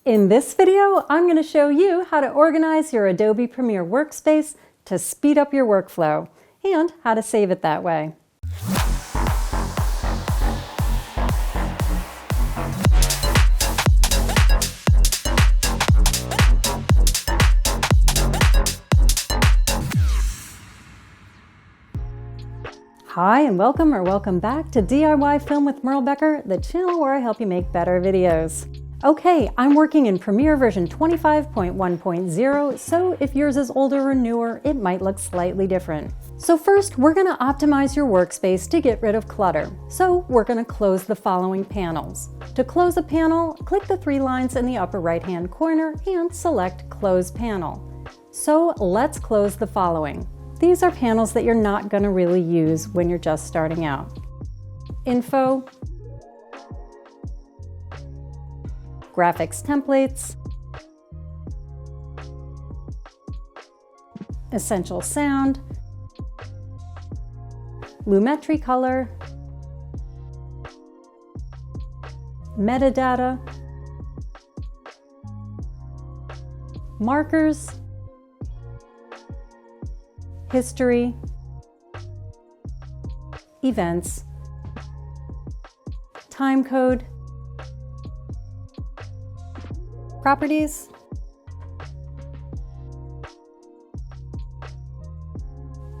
In this video, I'm going to show you how to organize your Adobe Premiere Workspace to speed up your workflow and how to save it that way. Hi and welcome back to DIY Film with Merle Becker, the channel where I help you make better videos. Okay, I'm working in Premiere version 25.1.0, so if yours is older or newer, it might look slightly different. So first, we're going to optimize your workspace to get rid of clutter. So we're going to close the following panels. To close a panel, click the three lines in the upper right-hand corner and select Close Panel. So let's close the following. These are panels that you're not going to really use when you're just starting out. Info, graphics templates, essential sound, Lumetri color, metadata, markers, history, events, timecode, properties,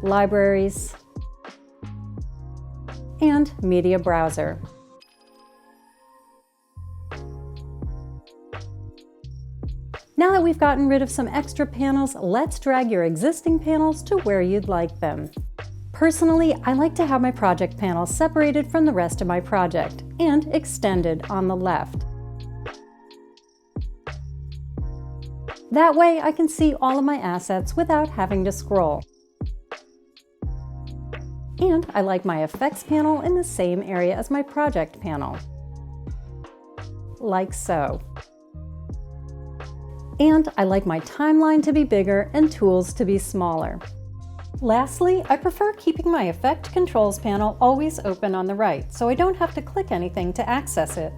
libraries, and media browser. Now that we've gotten rid of some extra panels, let's drag your existing panels to where you'd like them. Personally, I like to have my project panels separated from the rest of my project and extended on the left. That way I can see all of my assets without having to scroll. And I like my effects panel in the same area as my project panel. Like so. And I like my timeline to be bigger and tools to be smaller. Lastly, I prefer keeping my Effect Controls panel always open on the right, so I don't have to click anything to access it.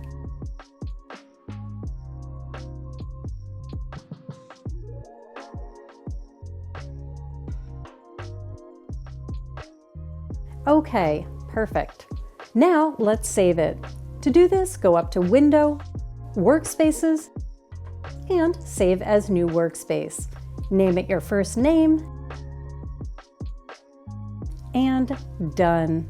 Okay, perfect. Now let's save it. To do this, go up to Window, Workspaces, and Save as New Workspace. Name it your first name, and done.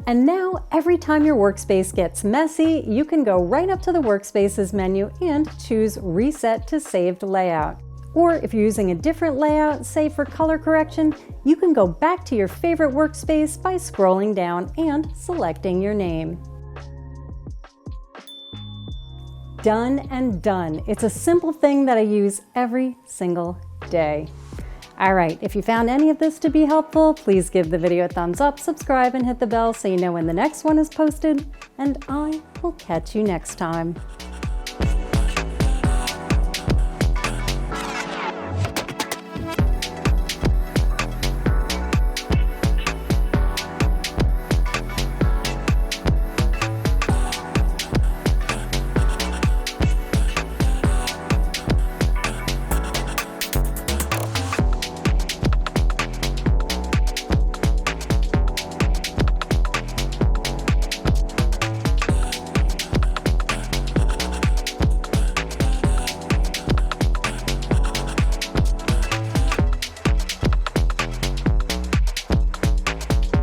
And now, every time your workspace gets messy, you can go right up to the Workspaces menu and choose Reset to Saved Layout. Or if you're using a different layout, say for color correction, you can go back to your favorite workspace by scrolling down and selecting your name. Done and done. It's a simple thing that I use every single day. All right, if you found any of this to be helpful, please give the video a thumbs up, subscribe, and hit the bell so you know when the next one is posted, and I will catch you next time.